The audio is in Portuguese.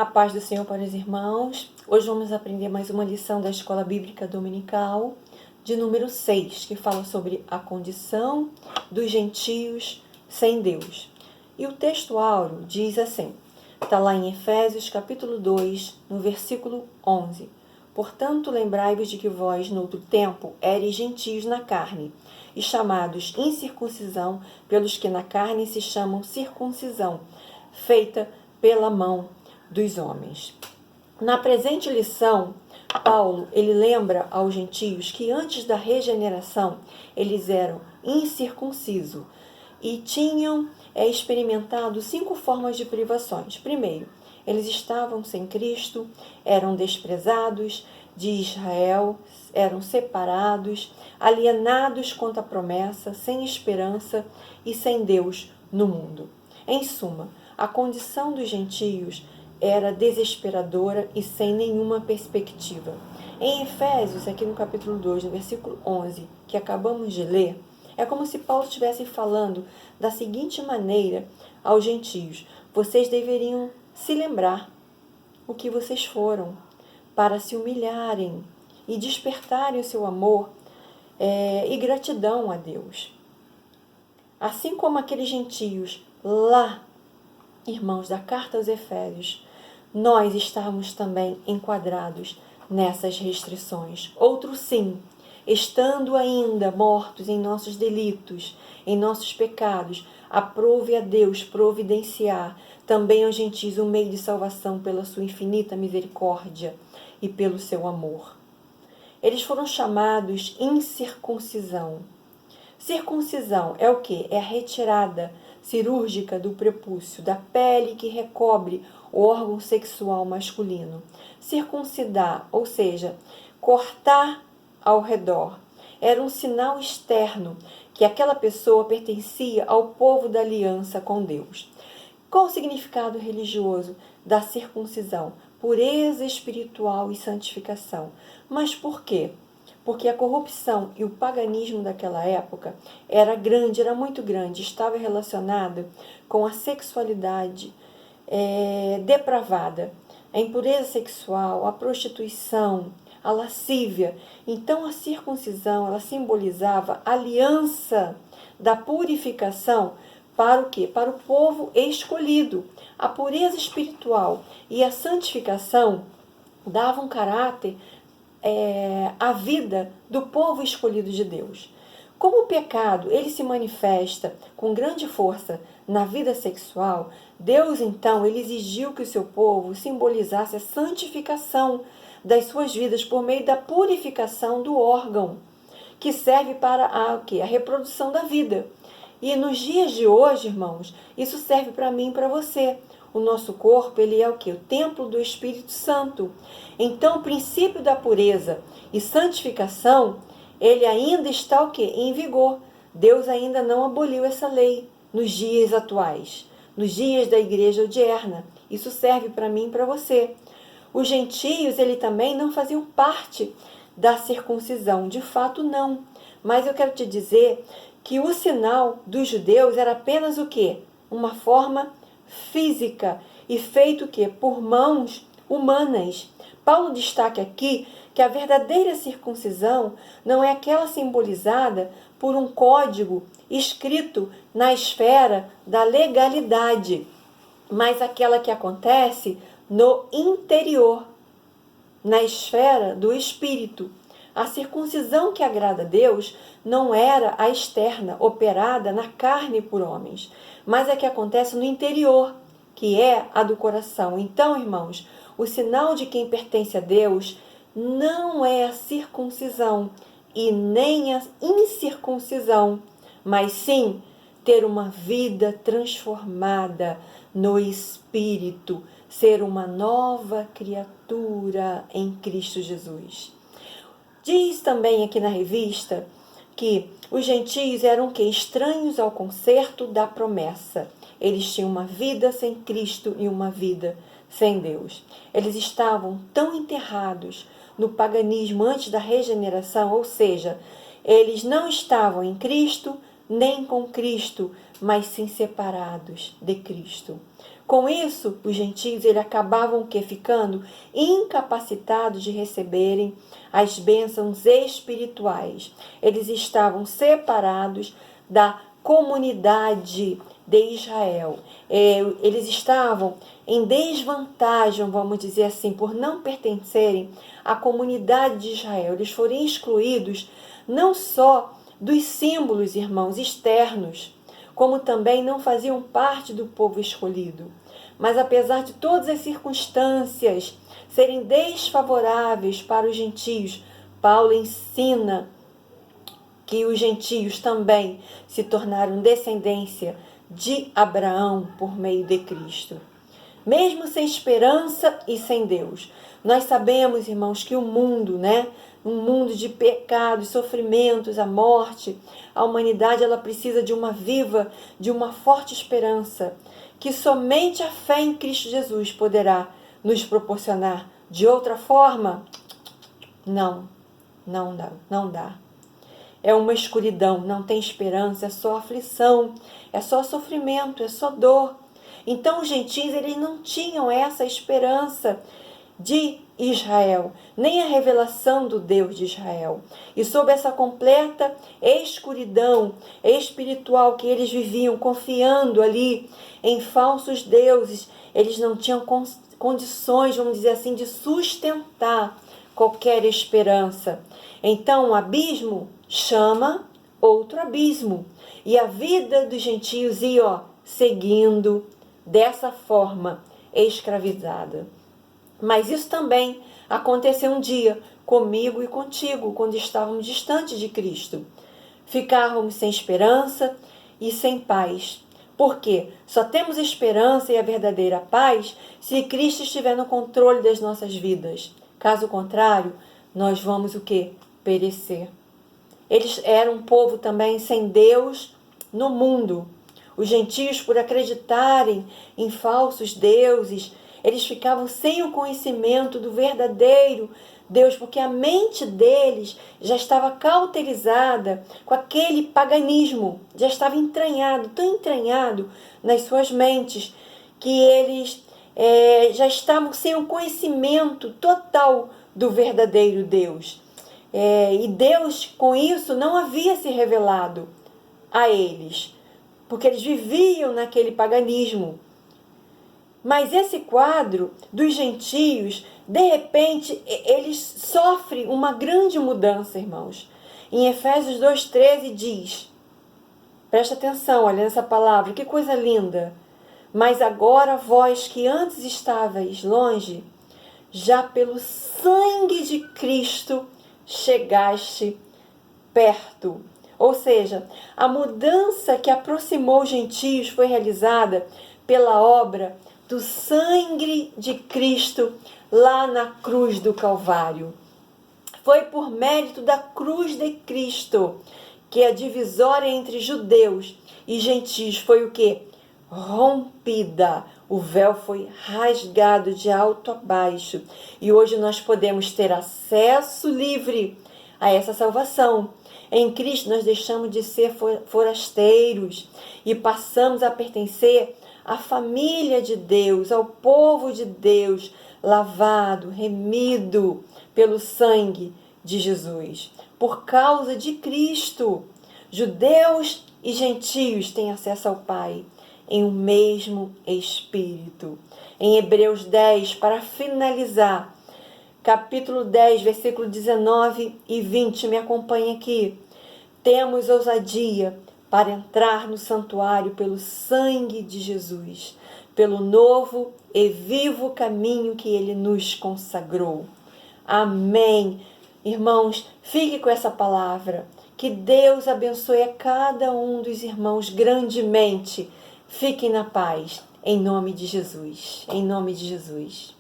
A paz do Senhor para os irmãos. Hoje vamos aprender mais uma lição da Escola Bíblica Dominical, de número 6, que fala sobre a condição dos gentios sem Deus. E o texto áureo diz assim, está lá em Efésios capítulo 2, no versículo 11. Portanto, lembrai-vos de que vós, no outro tempo, éreis gentios na carne, e chamados incircuncisão pelos que na carne se chamam circuncisão, feita pela mão dos homens. Na presente lição, Paulo, ele lembra aos gentios que antes da regeneração, eles eram incircuncisos e tinham experimentado 5 formas de privações. Primeiro, eles estavam sem Cristo, eram desprezados de Israel, eram separados, alienados contra a promessa, sem esperança e sem Deus no mundo. Em suma, a condição dos gentios era desesperadora e sem nenhuma perspectiva. Em Efésios, aqui no capítulo 2, no versículo 11, que acabamos de ler, é como se Paulo estivesse falando da seguinte maneira aos gentios: vocês deveriam se lembrar o que vocês foram, para se humilharem e despertarem o seu amor e gratidão a Deus. Assim como aqueles gentios lá, irmãos, da carta aos Efésios, nós estamos também enquadrados nessas restrições. Outro sim, estando ainda mortos em nossos delitos, em nossos pecados, aprove a Deus providenciar também aos gentios um meio de salvação pela sua infinita misericórdia e pelo seu amor. Eles foram chamados incircuncisão. Circuncisão é o quê? É a retirada cirúrgica do prepúcio, da pele que recobre o órgão sexual masculino. Circuncidar, ou seja, cortar ao redor, era um sinal externo que aquela pessoa pertencia ao povo da aliança com Deus. Qual o significado religioso da circuncisão? Pureza espiritual e santificação. Mas por quê? Porque a corrupção e o paganismo daquela época era grande, era muito grande, estava relacionada com a sexualidade depravada, a impureza sexual, a prostituição, a lascívia. Então a circuncisão, ela simbolizava a aliança da purificação para o quê? Para o povo escolhido. A pureza espiritual e a santificação davam caráter a vida do povo escolhido de Deus. Como o pecado ele se manifesta com grande força na vida sexual, Deus então ele exigiu que o seu povo simbolizasse a santificação das suas vidas por meio da purificação do órgão, que serve para a reprodução da vida. E nos dias de hoje, irmãos, isso serve para mim e para você. O nosso corpo, ele é o quê? O templo do Espírito Santo. Então, o princípio da pureza e santificação, ele ainda está o quê? Em vigor. Deus ainda não aboliu essa lei nos dias atuais, nos dias da igreja odierna. Isso serve para mim e para você. Os gentios, ele também não faziam parte da circuncisão. De fato, não. Mas eu quero te dizer que o sinal dos judeus era apenas o quê? Uma forma física e feito o quê? Por mãos humanas. Paulo destaca aqui que a verdadeira circuncisão não é aquela simbolizada por um código escrito na esfera da legalidade, mas aquela que acontece no interior, na esfera do espírito. A circuncisão que agrada a Deus não era a externa, operada na carne por homens, mas a que acontece no interior, que é a do coração. Então, irmãos, o sinal de quem pertence a Deus não é a circuncisão e nem a incircuncisão, mas sim ter uma vida transformada no Espírito, ser uma nova criatura em Cristo Jesus. Diz também aqui na revista que os gentios eram que estranhos ao concerto da promessa. Eles tinham uma vida sem Cristo e uma vida sem Deus. Eles estavam tão enterrados no paganismo antes da regeneração, ou seja, eles não estavam em Cristo nem com Cristo, mas sim separados de Cristo. Com isso, os gentios acabavam ficando incapacitados de receberem as bênçãos espirituais. Eles estavam separados da comunidade de Israel. Eles estavam em desvantagem, vamos dizer assim, por não pertencerem à comunidade de Israel. Eles foram excluídos não só dos símbolos, irmãos, externos, como também não faziam parte do povo escolhido. Mas apesar de todas as circunstâncias serem desfavoráveis para os gentios, Paulo ensina que os gentios também se tornaram descendência de Abraão por meio de Cristo. Mesmo sem esperança e sem Deus. Nós sabemos, irmãos, que o mundo, um mundo de pecados, sofrimentos, a morte, a humanidade, ela precisa de uma forte esperança, que somente a fé em Cristo Jesus poderá nos proporcionar. De outra forma, não dá. É uma escuridão, não tem esperança, é só aflição, é só sofrimento, é só dor. Então os gentios, eles não tinham essa esperança de Israel, nem a revelação do Deus de Israel. E sob essa completa escuridão espiritual que eles viviam, confiando ali em falsos deuses, eles não tinham condições, vamos dizer assim, de sustentar qualquer esperança. Então o abismo chama outro abismo. E a vida dos gentios ia seguindo dessa forma, escravizada. Mas isso também aconteceu um dia comigo e contigo, quando estávamos distantes de Cristo. Ficávamos sem esperança e sem paz. Por quê? Só temos esperança e a verdadeira paz se Cristo estiver no controle das nossas vidas. Caso contrário, nós vamos perecer. Eles eram um povo também sem Deus no mundo. Os gentios, por acreditarem em falsos deuses, eles ficavam sem o conhecimento do verdadeiro Deus, porque a mente deles já estava cauterizada com aquele paganismo, já estava entranhado, tão entranhado nas suas mentes, que eles já estavam sem o conhecimento total do verdadeiro Deus. E Deus, com isso, não havia se revelado a eles, porque eles viviam naquele paganismo. Mas esse quadro dos gentios, de repente, eles sofrem uma grande mudança, irmãos. Em Efésios 2,13 diz, presta atenção, olha nessa palavra, que coisa linda. Mas agora vós que antes estavais longe, já pelo sangue de Cristo chegaste perto. Ou seja, a mudança que aproximou os gentios foi realizada pela obra do sangue de Cristo lá na cruz do Calvário. Foi por mérito da cruz de Cristo que a divisória entre judeus e gentios foi rompida. O véu foi rasgado de alto a baixo. E hoje nós podemos ter acesso livre a essa salvação. Em Cristo nós deixamos de ser forasteiros e passamos a pertencer à família de Deus, ao povo de Deus, lavado, remido pelo sangue de Jesus. Por causa de Cristo, judeus e gentios têm acesso ao Pai em um mesmo Espírito. Em Hebreus 10, para finalizar, capítulo 10, versículo 19 e 20, me acompanha aqui. Temos ousadia para entrar no santuário pelo sangue de Jesus, pelo novo e vivo caminho que Ele nos consagrou. Amém. Irmãos, fique com essa palavra. Que Deus abençoe a cada um dos irmãos grandemente. Fiquem na paz, em nome de Jesus. Em nome de Jesus.